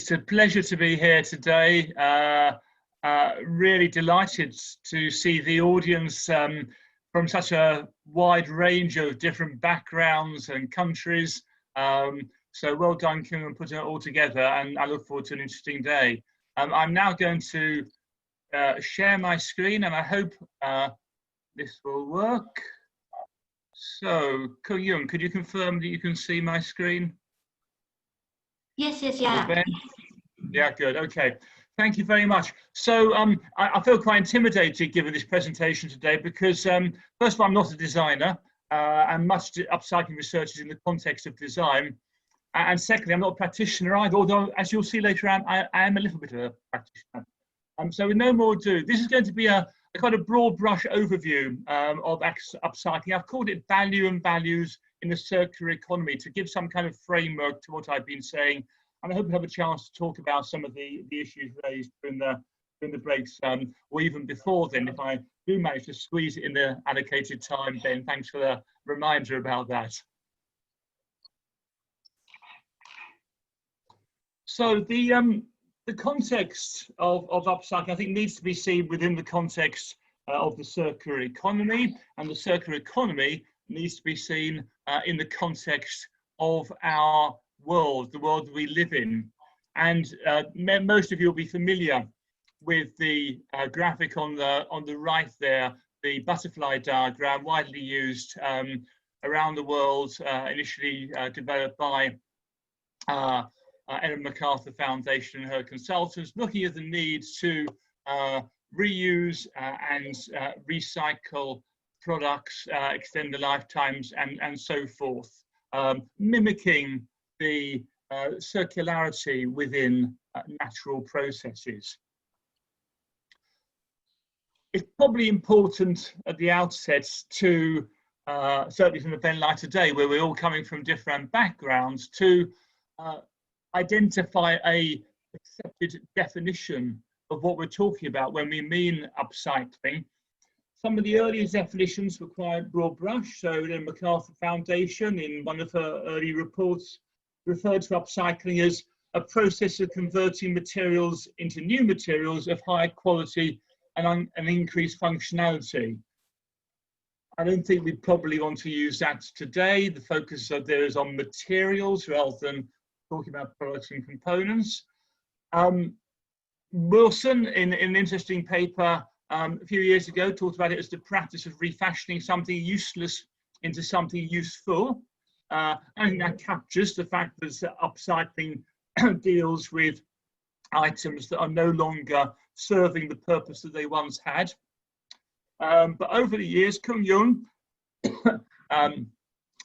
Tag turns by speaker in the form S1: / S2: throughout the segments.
S1: It's a pleasure to be here today. Really delighted to see the audience from such a wide range of different backgrounds and countries. So well done, Kim, and putting it all together, and I look forward to an interesting day. I'm now going to share my screen, and I hope this will work. So, Kung-Yung, could you confirm that you can see my screen?
S2: Yes, yeah.
S1: Yeah, good. Okay. Thank you very much. So I feel quite intimidated given this presentation today because, first of all, I'm not a designer, and much upcycling research is in the context of design. And secondly, I'm not a practitioner either, although, as you'll see later on, I am a little bit of a practitioner. So with no more ado, this is going to be a kind of broad brush overview of upcycling. I've called it Value and Values in the Circular Economy to give some kind of framework to what I've been saying. And I hope we have a chance to talk about some of the issues raised during the breaks, or even before then, if I do manage to squeeze it in the allocated time. Ben, thanks for the reminder about that. So the context of upcycling, I think, needs to be seen within the context of the circular economy, and the circular economy needs to be seen in the context of our world, the world that we live in. And most of you will be familiar with the graphic on the right there, the butterfly diagram, widely used around the world, initially developed by Ellen MacArthur Foundation and her consultants, looking at the need to reuse and recycle products, extend the lifetimes, and so forth, mimicking the circularity within natural processes. It's probably important at the outset to, certainly from the event like today, where we're all coming from different backgrounds, to identify a accepted definition of what we're talking about when we mean upcycling. Some of the earliest definitions were quite broad brush. So the MacArthur Foundation, in one of her early reports, referred to upcycling as a process of converting materials into new materials of high quality and increased functionality. I don't think we probably want to use that today. The focus there is on materials rather than talking about products and components. Wilson, in an interesting paper a few years ago, talked about it as the practice of refashioning something useless into something useful. I think that captures the fact that upcycling deals with items that are no longer serving the purpose that they once had. But over the years, Kung-Yung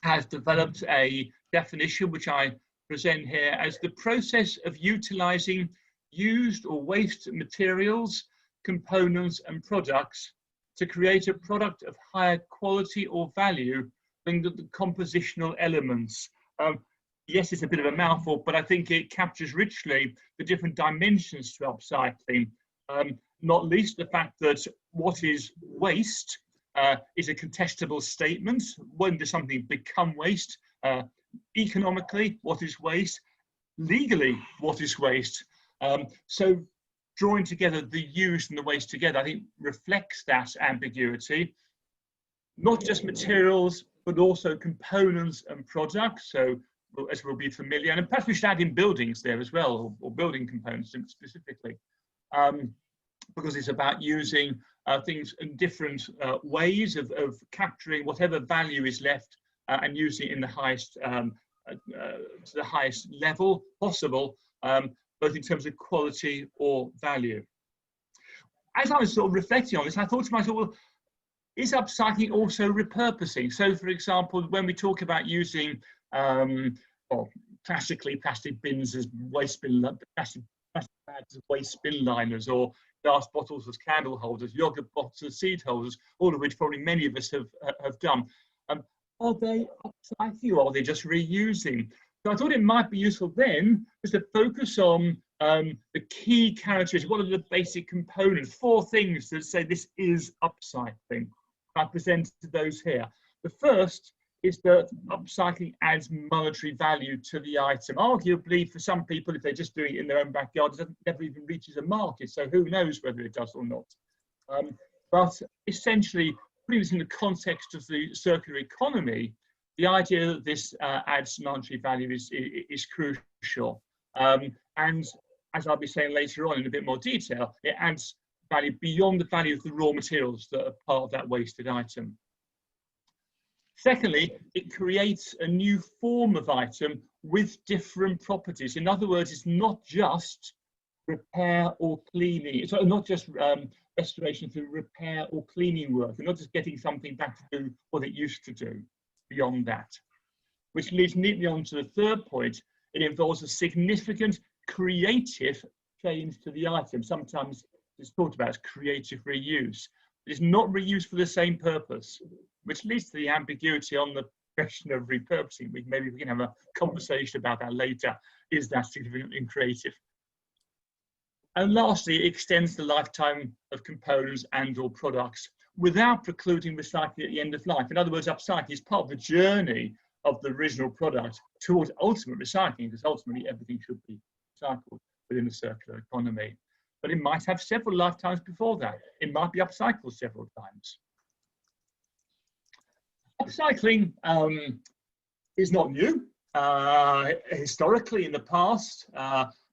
S1: has developed a definition which I present here as the process of utilizing used or waste materials, components and products to create a product of higher quality or value than the compositional elements. Yes, it's a bit of a mouthful, but I think it captures richly the different dimensions to upcycling, not least the fact that what is waste is a contestable statement. When does something become waste? Economically, what is waste? Legally, what is waste? So drawing together the used and the waste together, I think, reflects that ambiguity. Not just materials, but also components and products. So, as we'll be familiar, and perhaps we should add in buildings there as well, or building components specifically, because it's about using things in different ways of capturing whatever value is left and using it in the highest to the highest level possible, both in terms of quality or value. As I was sort of reflecting on this, I thought to myself, well, is upcycling also repurposing? So, for example, when we talk about using, well, classically plastic bins as waste bin, plastic bags as waste bin liners, or glass bottles as candle holders, yogurt bottles as seed holders, all of which probably many of us have done. Are they upcycling or are they just reusing? So I thought it might be useful then just to focus on the key characteristics. What are the basic components? 4 things that say this is upcycling. I presented those here. The first is that upcycling adds monetary value to the item. Arguably, for some people, if they're just doing it in their own backyard, it never even reaches a market, so who knows whether it does or not. But essentially, putting this in the context of the circular economy, the idea that this adds monetary value is crucial. And as I'll be saying later on in a bit more detail, it adds value beyond the value of the raw materials that are part of that wasted item. Secondly, it creates a new form of item with different properties. In other words, it's not just repair or cleaning. It's not just restoration through repair or cleaning work. You're not just getting something back to do what it used to do beyond that. Which leads neatly on to the third point. It involves a significant creative change to the item. Sometimes it's talked about as creative reuse. It's not reused for the same purpose, which leads to the ambiguity on the question of repurposing. Maybe we can have a conversation about that later. Is that significant and creative? And lastly, it extends the lifetime of components and or products without precluding recycling at the end of life. In other words, upcycling is part of the journey of the original product towards ultimate recycling, because ultimately everything should be recycled within a circular economy. But it might have several lifetimes before that. It might be upcycled several times. Upcycling is not new. Historically, in the past,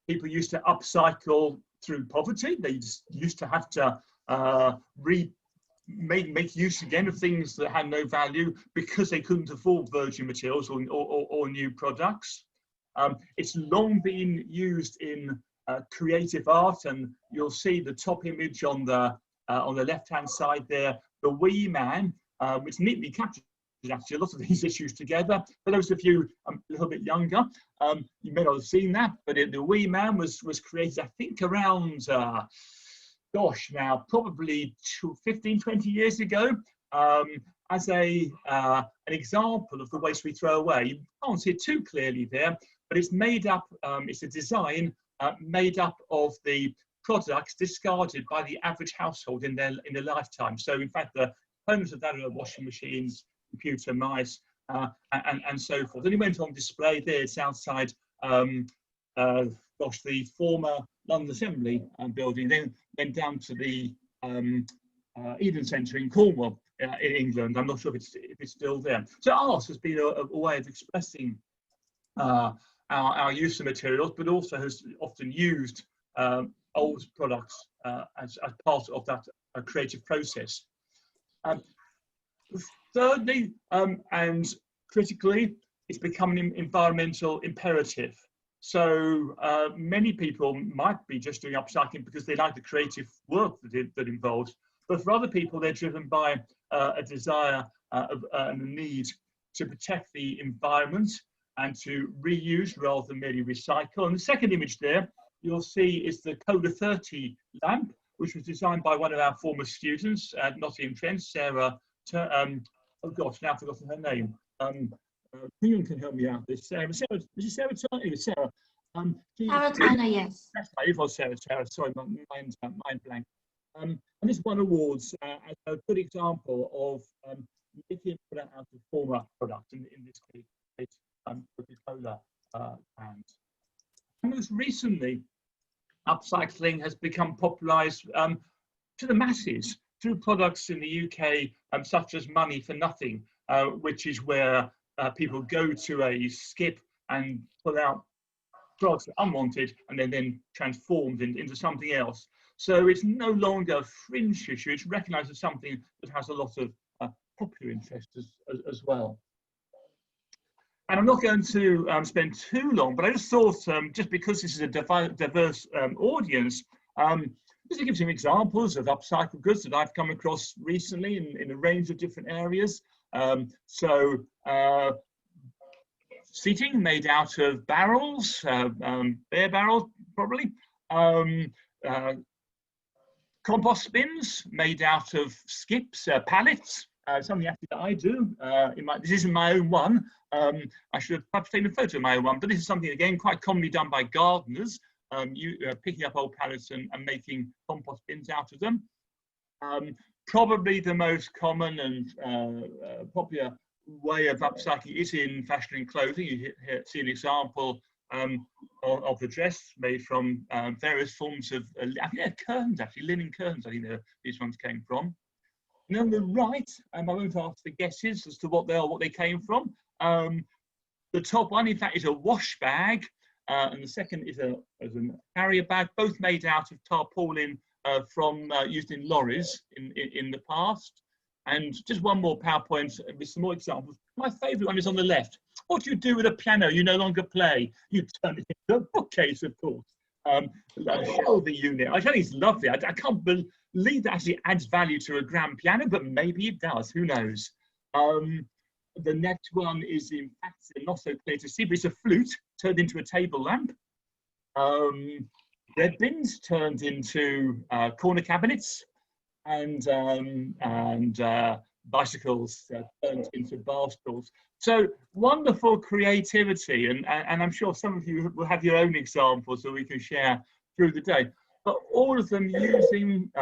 S1: people used to upcycle through poverty. They used to have to make use again of things that had no value because they couldn't afford virgin materials or new products. It's long been used in creative art, and you'll see the top image on the left-hand side there, the wee man, which neatly captures actually a lot of these issues together. For those of you a little bit younger, you may not have seen that, but the wee man was created, I think, around gosh, now probably 15, 20 years ago, as an example of the waste we throw away. You can't see it too clearly there, but it's made up, it's a design made up of the products discarded by the average household in their lifetime. So in fact, the components of that are washing machines, computer, mice, and so forth. And it went on display there. It's outside the former London Assembly building, then went down to the Eden Centre in Cornwall, in England. I'm not sure if it's still there. So art has been a way of expressing our use of materials, but also has often used old products as part of that creative process. Thirdly, and critically, it's become an environmental imperative. So many people might be just doing upcycling because they like the creative work that involves, but for other people, they're driven by a desire and a need to protect the environment and to reuse rather than merely recycle. And the second image there, you'll see is the Coda 30 lamp, which was designed by one of our former students at Nottingham, Trent, Sarah. Oh gosh, now I've forgotten her name. Anyone can help me out. This Sarah. Is it Sarah Turner? Sarah.
S2: Sarah Turner, yes.
S1: That's right. It was Sarah. Sorry, my mind blank. And this won awards as a good example of making a product out of former product. In this case, Coca-Cola brand. And most recently, upcycling has become popularised to the masses through products in the UK, such as Money for Nothing, which is where people go to a skip and pull out products that are unwanted and then transformed into something else. So it's no longer a fringe issue, it's recognised as something that has a lot of popular interest as well. And I'm not going to spend too long, but I just thought, just because this is a diverse audience, just to give some examples of upcycled goods that I've come across recently in a range of different areas. Seating made out of barrels, beer barrels probably. Compost bins made out of skips, pallets. Something actually that I do. This isn't my own one. I should have perhaps taken a photo of my own one, but this is something again quite commonly done by gardeners. Picking up old pallets and making compost bins out of them. Probably the most common and popular way of upcycling is in fashion and clothing. You see an example of the dress made from various forms of curtains, actually linen curtains. I think these ones came from. And on the right, I won't ask the guesses as to what they are, what they came from. The top one, in fact, is a wash bag, and the second is a carrier bag, both made out of tarpaulin used in lorries in the past. And just one more PowerPoint with some more examples. My favourite one is on the left. What do you do with a piano you no longer play? You turn it into a bookcase, of course. A shelving unit. I think it's lovely. I can't believe that actually adds value to a grand piano, but maybe it does. Who knows? The next one is, in fact, not so clear to see, but it's a flute turned into a table lamp. Bread bins turned into corner cabinets. And bicycles turned into bar stools. So wonderful creativity, and I'm sure some of you will have your own examples that we can share through the day. But all of them using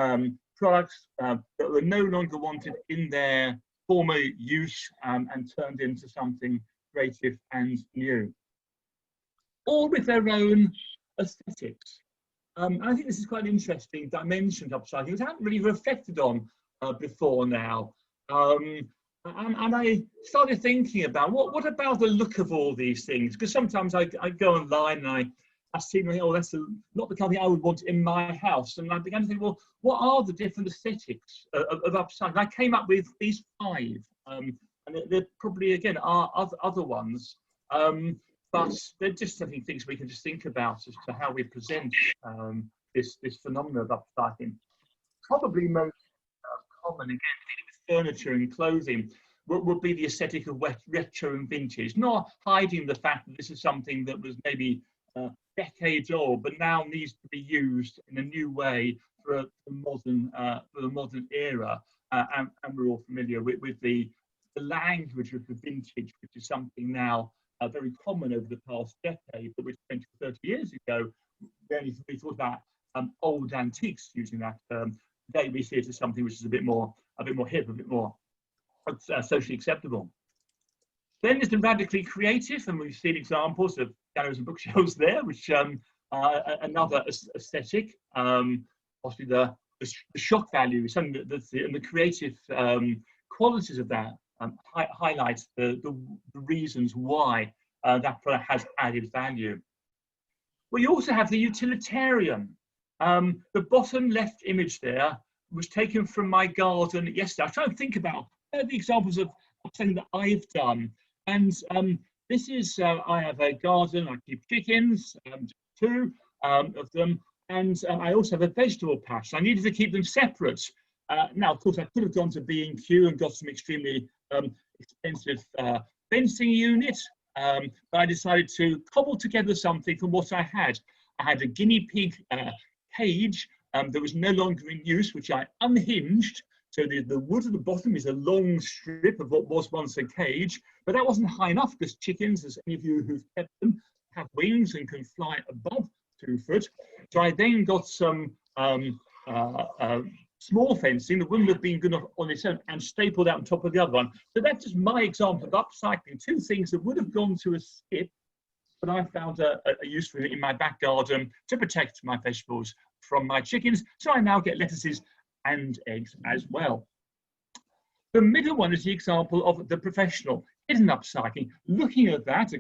S1: products that were no longer wanted in their former use and turned into something creative and new. All with their own aesthetics. I think this is quite an interesting dimension of upcycling, which I haven't really reflected on before now. And I started thinking about what about the look of all these things? Because sometimes I go online and I see, oh, that's not the kind of thing I would want in my house. And I began to think, well, what are the different aesthetics of upcycling? I came up with these 5, and there probably, again, are other ones. But they're just, I think, things we can just think about as to how we present this phenomenon of upcycling. Probably most common, again, dealing with furniture and clothing, would be the aesthetic of retro and vintage, not hiding the fact that this is something that was maybe decades old, but now needs to be used in a new way for the modern era. And we're all familiar with the language of the vintage, which is something now very common over the past decade, but which 20 or 30 years ago, we only thought about old antiques using that term. Today we see it as something which is a bit more hip, a bit more socially acceptable. Then there's the radically creative, and we've seen examples of galleries and bookshelves there, which another aesthetic, possibly the shock value, something and the creative qualities of that highlights the reasons why that product has added value. We also have the utilitarian. The bottom left image there was taken from my garden yesterday. I was trying to think about the examples of something that I've done. And this is, I have a garden, I keep chickens, 2 of them, and I also have a vegetable patch. I needed to keep them separate. Now, of course, I could have gone to B&Q and got some extremely expensive fencing unit, but I decided to cobble together something from what I had. I had a guinea pig cage that was no longer in use, which I unhinged. So the wood at the bottom is a long strip of what was once a cage, but that wasn't high enough because chickens, as any of you who've kept them, have wings and can fly above 2 foot. So I then got some small fencing that wouldn't have been good enough on its own and stapled out on top of the other one. So that's just my example of upcycling 2 things that would have gone to a skip, but I found a use for it in my back garden to protect my vegetables from my chickens. So I now get lettuces and eggs as well. The middle one is the example of the professional hidden upcycling. Looking at that,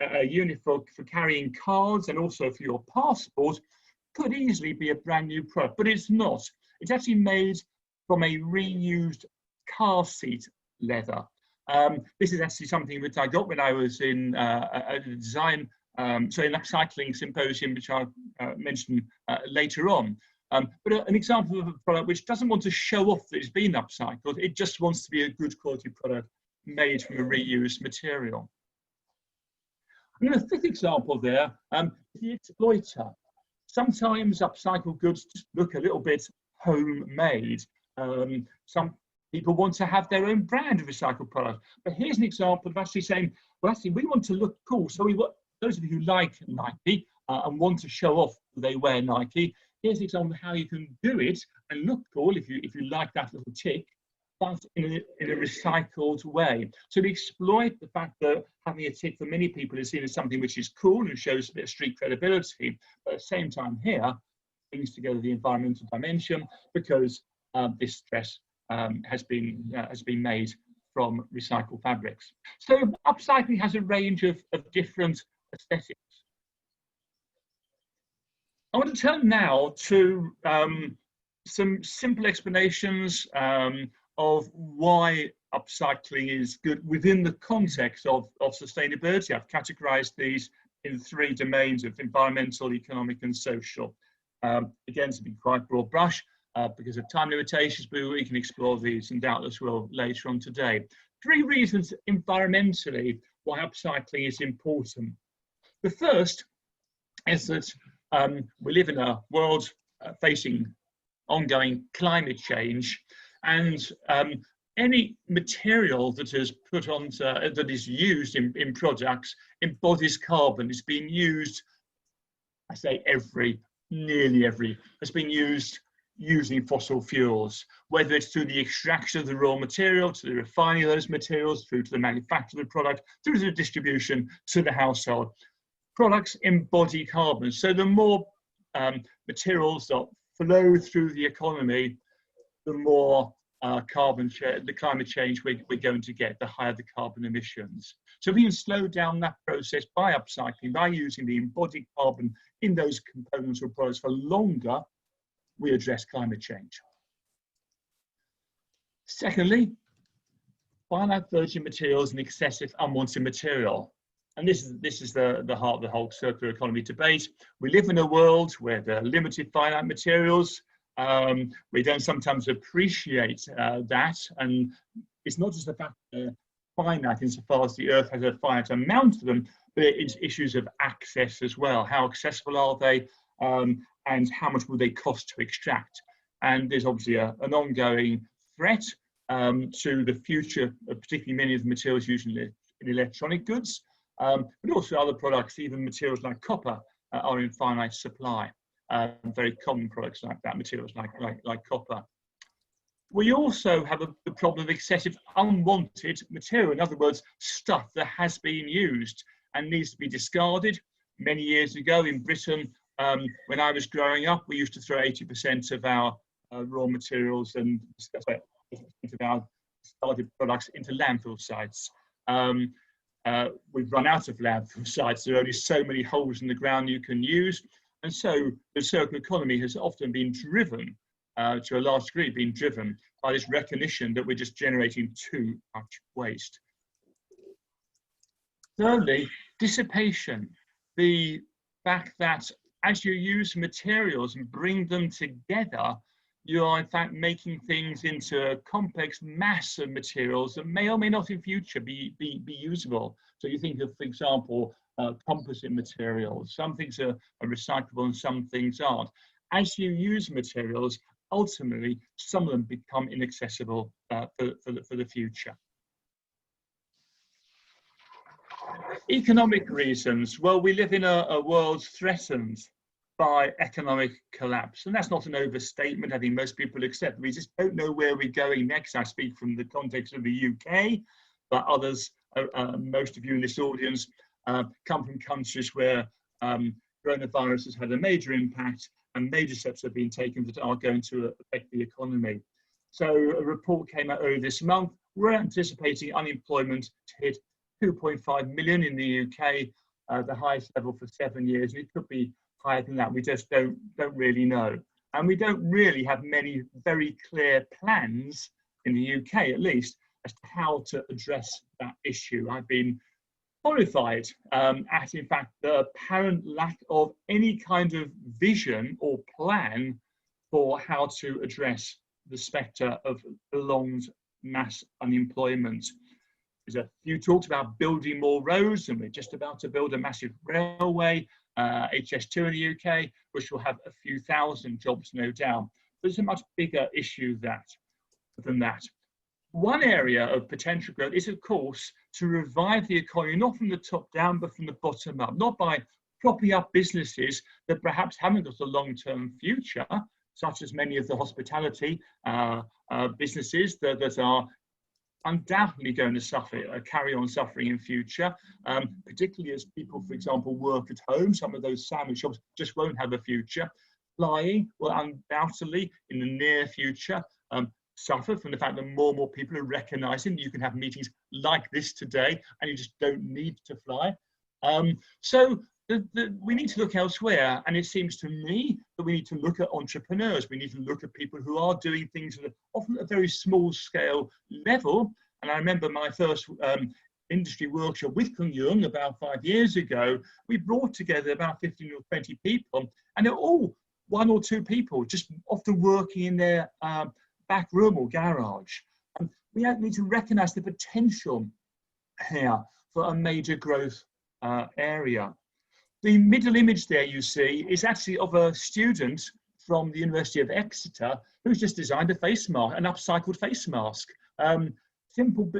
S1: a unit for carrying cards and also for your passport could easily be a brand new product, but it's not. It's actually made from a reused car seat leather. This is actually something that I got when I was in a design, an upcycling symposium, which I'll mention later on. But an example of a product which doesn't want to show off that it's been upcycled, it just wants to be a good quality product made from a reused material. And then a 5th example there is the exploiter. Sometimes upcycled goods just look a little bit homemade. Some people want to have their own brand of recycled product. But here's an example of actually saying, well, actually, we want to look cool. So those of you who like Nike and want to show off that they wear Nike, here's an example of how you can do it and look cool if you like that little tick. but in a recycled way. So we exploit the fact that having a tick for many people is seen as something which is cool and shows a bit of street credibility, but at the same time here, brings together the environmental dimension because this dress has been made from recycled fabrics. So upcycling has a range of different aesthetics. I want to turn now to some simple explanations of why upcycling is good within the context of sustainability. I've categorized these in 3 domains of environmental, economic, and social. Again, it's been quite broad brush because of time limitations, but we can explore these and doubtless will later on today. 3 reasons environmentally why upcycling is important. The first is that we live in a world facing ongoing climate change, and any material that is put onto that is used in products embodies carbon. It's being used, I say nearly every, has been used using fossil fuels, whether it's through the extraction of the raw material, to the refining of those materials, through to the manufacture of the product, through to the distribution to the household. Products embody carbon. So the more materials that flow through the economy, the more the climate change we're going to get, the higher the carbon emissions. So we can slow down that process by upcycling, by using the embodied carbon in those components or products for longer, we address climate change. Secondly, finite virgin materials and excessive unwanted material. And this is the heart of the whole circular economy debate. We live in a world where there are limited finite materials. We don't sometimes appreciate that. And it's not just the fact that they're finite insofar as the Earth has a finite amount of them, but it's issues of access as well. How accessible are they? And how much will they cost to extract? And there's obviously an ongoing threat to the future, particularly many of the materials used in electronic goods. But also other products, even materials like copper, are in finite supply. Very common products like that, materials like copper. We also have the problem of excessive unwanted material. In other words, stuff that has been used and needs to be discarded. Many years ago in Britain, when I was growing up, we used to throw 80% of our raw materials and of our discarded products into landfill sites. We've run out of landfill sites. There are only so many holes in the ground you can use. And so the circular economy has often been driven, to a large degree, been driven by this recognition that we're just generating too much waste. Thirdly, dissipation. The fact that as you use materials and bring them together, you are in fact making things into a complex mass of materials that may or may not in future be usable. So you think of, for example, composite materials. Some things are recyclable and some things aren't. As you use materials, ultimately, some of them become inaccessible for the future. Economic reasons. Well, we live in a world threatened by economic collapse. And that's not an overstatement. I think most people accept. We just don't know where we're going next. I speak from the context of the UK, but others, most of you in this audience, come from countries where coronavirus has had a major impact and major steps have been taken that are going to affect the economy. So a report came out earlier this month. We're anticipating unemployment to hit 2.5 million in the UK, the highest level for 7 years. And it could be higher than that. We just don't really know. And we don't really have many very clear plans in the UK, at least, as to how to address that issue. I've been horrified at, in fact, the apparent lack of any kind of vision or plan for how to address the spectre of prolonged mass unemployment. There's a few talks about building more roads, and we're just about to build a massive railway, HS2 in the UK, which will have a few thousand jobs, no doubt. But it's a much bigger issue than that. One area of potential growth is, of course, to revive the economy, not from the top down, but from the bottom up, not by propping up businesses that perhaps haven't got a long-term future, such as many of the hospitality businesses that are undoubtedly going to suffer, carry on suffering in future, particularly as people, for example, work at home. Some of those sandwich shops just won't have a future. Flying will undoubtedly, in the near future, suffer from the fact that more and more people are recognizing you can have meetings like this today and you just don't need to fly. So we need to look elsewhere, and it seems to me that we need to look at entrepreneurs. We need to look at people who are doing things at often a very small scale level. And I remember my first industry workshop with Kung Jung about 5 years ago. We brought together about 15 or 20 people, and they're all 1 or 2 people, just often working in their back room or garage. And we need to recognize the potential here for a major growth area. The middle image there you see is actually of a student from the University of Exeter who's just designed a face mask, an upcycled face mask. Simple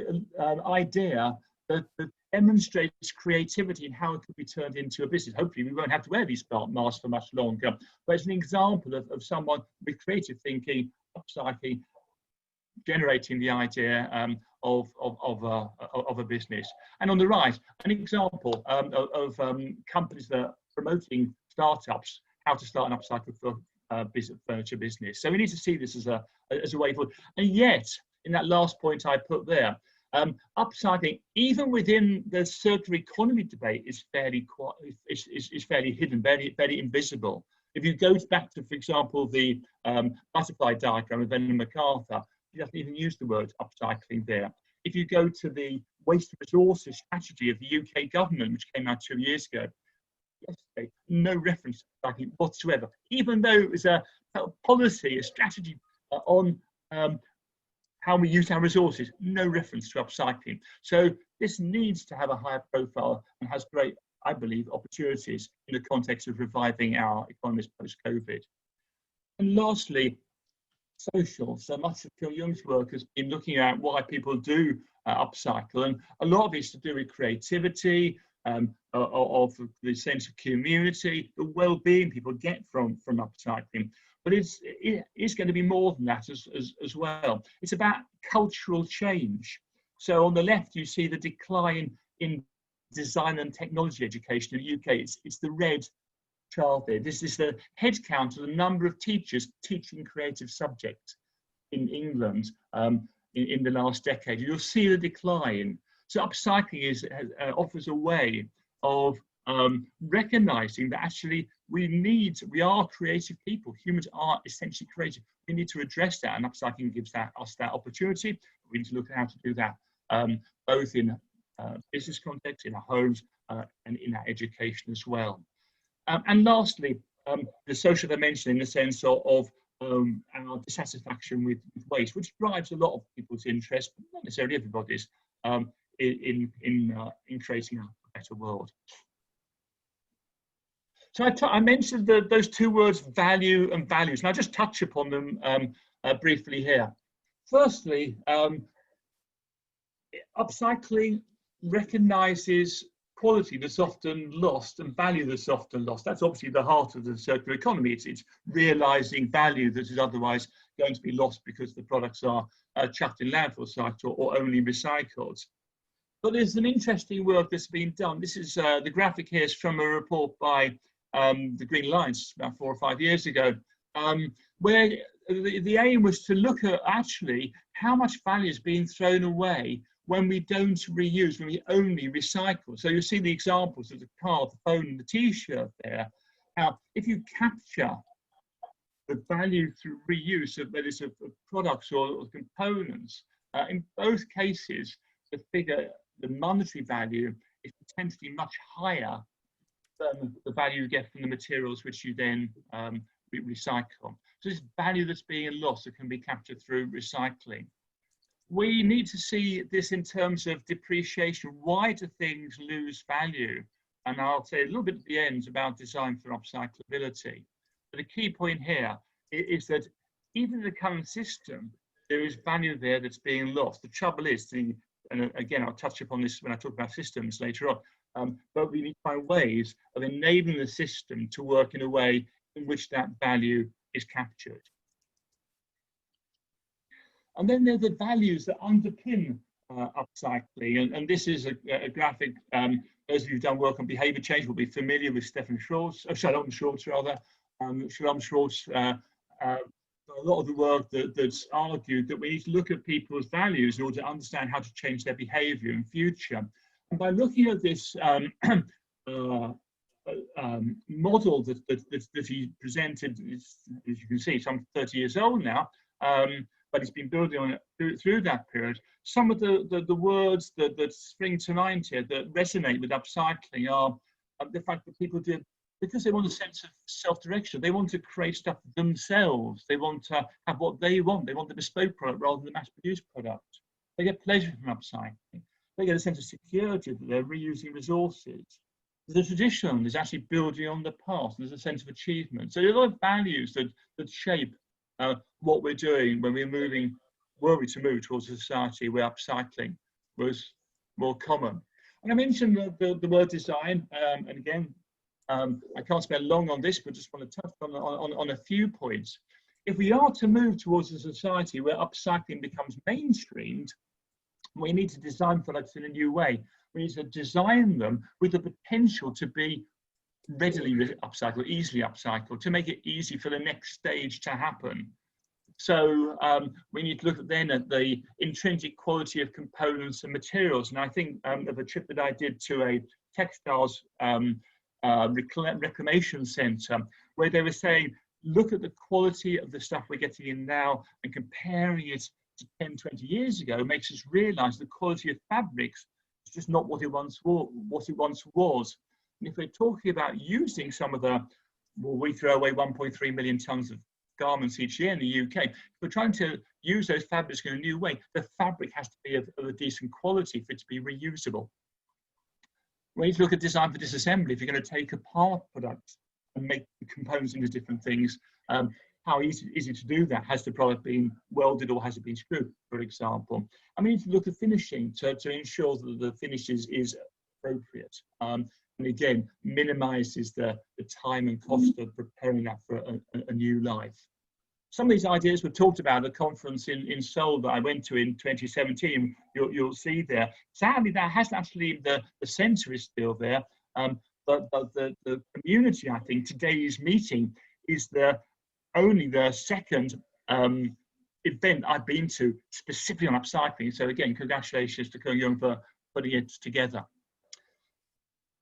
S1: idea that demonstrates creativity and how it could be turned into a business. Hopefully we won't have to wear these masks for much longer, but it's an example of someone with creative thinking, upcycling, generating the idea of a business. And on the right, an example of companies that are promoting startups, how to start an upcycled furniture business. So we need to see this as a way forward. And yet, in that last point I put there, upcycling, even within the circular economy debate, is fairly hidden, very invisible. If you go back to, for example, the butterfly diagram of Ellen MacArthur, he doesn't even use the word upcycling there. If you go to the waste resources strategy of the UK government, which came out 2 years ago, yesterday, no reference to upcycling whatsoever, even though it was a policy, a strategy on how we use our resources, no reference to upcycling. So this needs to have a higher profile and has great, I believe, opportunities in the context of reviving our economies post-COVID. And lastly, social. So much of Kung Jung's work has been looking at why people do upcycle, and a lot of it's to do with creativity, of the sense of community, the well-being people get from upcycling. But it's going to be more than that as well. It's about cultural change. So on the left, you see the decline in design and technology education in the UK. It's the red chart there. This is the head count of the number of teachers teaching creative subjects in England in the last decade. You'll see the decline. So upcycling offers a way of recognizing that actually we are creative people. Humans are essentially creative. We need to address that, and upcycling gives us that opportunity. We need to look at how to do that, both in business context, in our homes, and in our education as well. And lastly, the social dimension in the sense of our dissatisfaction with waste, which drives a lot of people's interest, but not necessarily everybody's, in creating a better world. So I mentioned those 2 words, value and values, and I'll just touch upon them briefly here. Firstly, upcycling recognises quality that's often lost and value that's often lost. That's obviously the heart of the circular economy. It's realising value that is otherwise going to be lost because the products are chucked in landfill sites or only recycled. But there's an interesting work that's been done. This is the graphic here is from a report by the Green Alliance about 4 or 5 years ago, where the aim was to look at actually how much value is being thrown away when we don't reuse, when we only recycle. So you see the examples of the car, the phone, and the t-shirt there. Now, if you capture the value through reuse of whether it's of products or components, in both cases, the monetary value is potentially much higher than the value you get from the materials which you then recycle. So this value that's being lost that can be captured through recycling. We need to see this in terms of depreciation. Why do things lose value? And I'll say a little bit at the end about design for upcyclability. But the key point here is that even in the current system, there is value there that's being lost. The trouble is, and again, I'll touch upon this when I talk about systems later on, but we need to find ways of enabling the system to work in a way in which that value is captured. And then there are the values that underpin upcycling, and this is a graphic. Those of you who've done work on behaviour change will be familiar with Shalom Schwartz rather. Shalom Schwartz, a lot of the work that's argued that we need to look at people's values in order to understand how to change their behaviour in future. And by looking at this model that he presented, as you can see, some 30 years old now, but he's been building on it through that period. Some of the words that spring to mind here that resonate with upcycling are the fact that people do, because they want a sense of self-direction, they want to create stuff themselves. They want to have what they want. They want the bespoke product rather than the mass-produced product. They get pleasure from upcycling. They get a sense of security that they're reusing resources. The tradition is actually building on the past. There's a sense of achievement. So there are a lot of values that shape what we're doing when were we to move towards a society where upcycling was more common. And I mentioned the word design, and again, I can't spend long on this, but just want to touch on a few points. If we are to move towards a society where upcycling becomes mainstreamed, we need to design products in a new way. We need to design them with the potential to be readily upcycled, easily upcycled, to make it easy for the next stage to happen. So we need to look at the intrinsic quality of components and materials. And I think of a trip that I did to a textiles reclamation centre, where they were saying, look at the quality of the stuff we're getting in now and comparing it to 10, 20 years ago makes us realise the quality of fabrics is just not what it once was. And if we're talking about using some of the, well, we throw away 1.3 million tonnes of garments each year in the UK. If we're trying to use those fabrics in a new way, the fabric has to be of a decent quality for it to be reusable. We need to look at design for disassembly. If you're going to take apart products and make the components into different things, how easy is it to do that? Has the product been welded or has it been screwed, for example? And we need to look at finishing to ensure that the finish is appropriate. And again, minimises the time and cost of preparing that for a new life. Some of these ideas were talked about at a conference in Seoul that I went to in 2017. You'll see there. Sadly, that hasn't actually, the centre is still there, but the community, I think, today's meeting is only the second event I've been to specifically on upcycling. So again, congratulations to Kung Young for putting it together.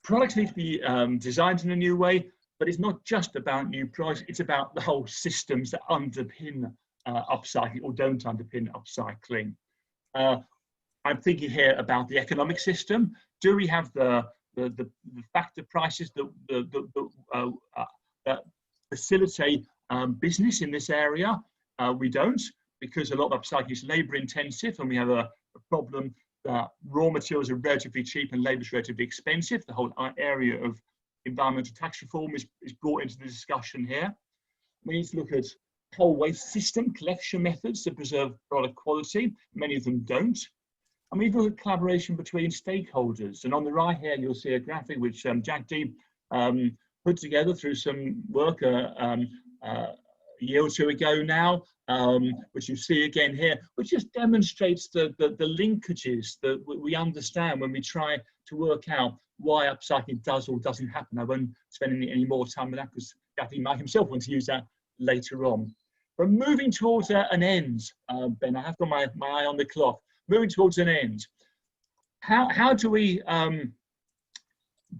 S1: Products need to be designed in a new way, but it's not just about new products, it's about the whole systems that underpin upcycling or don't underpin upcycling. I'm thinking here about the economic system. Do we have the factor prices that facilitate business in this area? We don't, because a lot of upcycling is labour intensive, and we have a problem that raw materials are relatively cheap and labour is relatively expensive. The whole area of environmental tax reform is brought into the discussion here. We need to look at whole waste system collection methods to preserve product quality. Many of them don't. And we need to look at collaboration between stakeholders. And on the right here, you'll see a graphic which Jack D put together through some work a year or two ago now, which you see again here, which just demonstrates the linkages that we understand when we try to work out why upcycling does or doesn't happen. I won't spend any more time with that because Kathy might himself want to use that later on. But moving towards an end, Ben, I have got my eye on the clock. Moving towards an end, how do we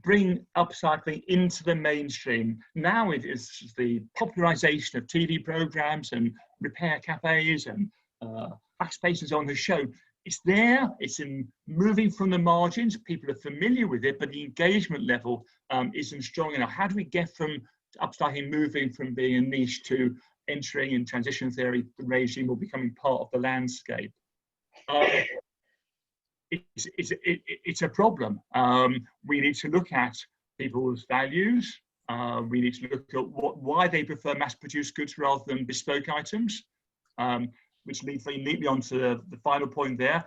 S1: bring upcycling into the mainstream? Now it is the popularisation of TV programmes and repair cafes and backspaces on the show. It's there, it's in moving from the margins, people are familiar with it, but the engagement level isn't strong enough. How do we get from upcycling moving from being a niche to entering in transition theory, the regime, or becoming part of the landscape? It's a problem. We need to look at people's values. We need to look at why they prefer mass-produced goods rather than bespoke items, which leads very neatly on to the final point there.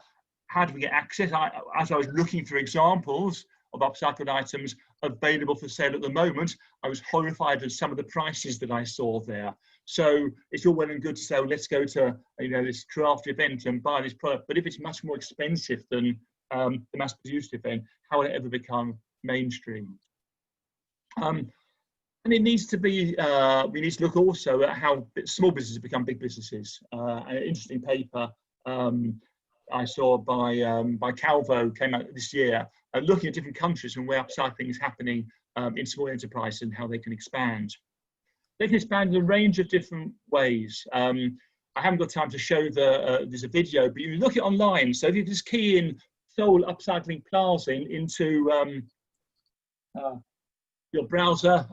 S1: How do we get access? As I was looking through examples of upcycled items available for sale at the moment, I was horrified at some of the prices that I saw there. So it's all well and good to say, well, let's go to this craft event and buy this product. But if it's much more expensive than the mass-produced event, how will it ever become mainstream? And it needs to be, we need to look also at how small businesses become big businesses. An interesting paper I saw by Calvo came out this year, looking at different countries and where upcycling is happening in small enterprises and how they can expand. They can expand in a range of different ways. I haven't got time to show there's a video, but you look it online. So if you just key in Seoul Upcycling Plaza into your browser,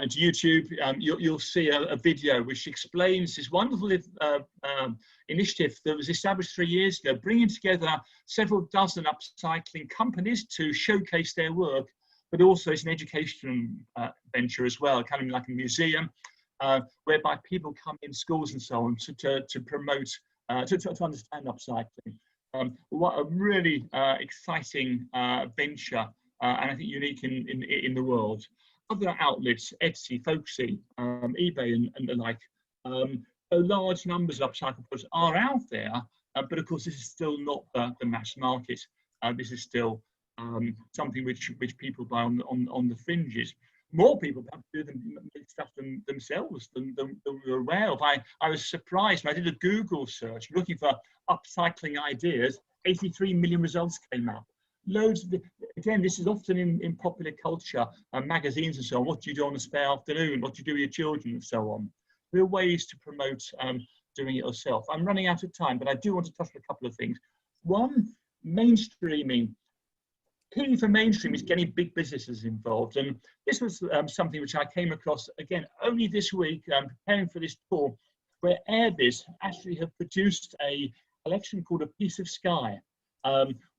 S1: into YouTube, you'll see a video which explains this wonderful initiative that was established 3 years ago, bringing together several dozen upcycling companies to showcase their work, but also it's an education venture as well, kind of like a museum, whereby people come in schools and so on to promote, to understand upcycling. What a really exciting venture, and I think unique in the world. Other outlets, Etsy, Folksy, eBay and the like, so large numbers of upcycled products are out there, but of course this is still not the mass market. This is still something which people buy on the fringes. More people perhaps do stuff themselves than we're aware of. I was surprised when I did a Google search looking for upcycling ideas. 83 million results came up. Loads of again, this is often in popular culture, magazines and so on. What do you do on a spare afternoon? What do you do with your children and so on? There are ways to promote doing it yourself. I'm running out of time, but I do want to touch on a couple of things. One, mainstreaming. Key for mainstream is getting big businesses involved, and this was something which I came across again only this week, preparing for this talk, where Airbus actually have produced a collection called A Piece of Sky,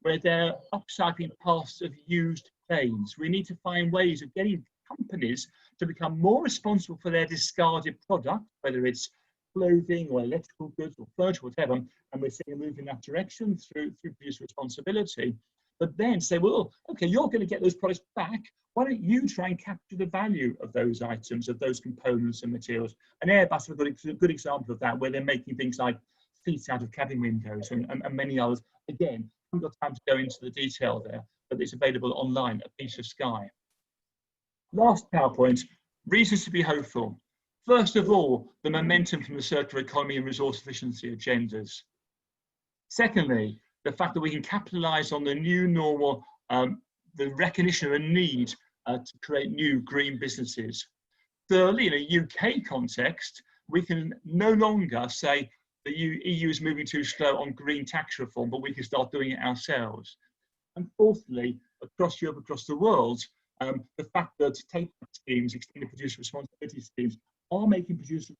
S1: where they're upcycling parts of used planes. We need to find ways of getting companies to become more responsible for their discarded product, whether it's clothing or electrical goods or furniture, whatever, and we're seeing a move in that direction through producer responsibility. But then say, well, okay, you're going to get those products back. Why don't you try and capture the value of those items, of those components and materials? And Airbus have got a good example of that, where they're making things like seats out of cabin windows and many others. Again, I haven't got time to go into the detail there, but it's available online, A Piece of Sky. Last PowerPoint, reasons to be hopeful. First of all, the momentum from the circular economy and resource efficiency agendas. Secondly, the fact that we can capitalize on the new normal, the recognition of a need to create new green businesses. Thirdly, in a UK context, we can no longer say the EU is moving too slow on green tax reform, but we can start doing it ourselves. And fourthly, across Europe, across the world, the fact that take-back schemes, extended producer responsibility schemes, are making producers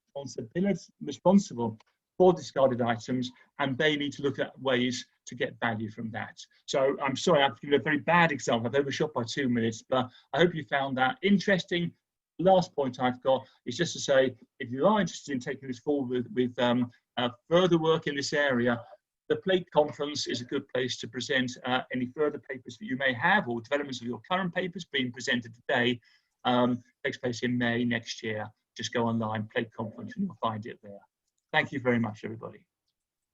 S1: responsible for discarded items, and they need to look at ways to get value from that. So I'm sorry, I've given a very bad example. I've overshot by 2 minutes, but I hope you found that interesting. Last point I've got is just to say, if you are interested in taking this forward with further work in this area, the Plate Conference is a good place to present any further papers that you may have, or developments of your current papers being presented today. Takes place in May next year. Just go online, Plate Conference, and you'll find it there. Thank you very much, everybody.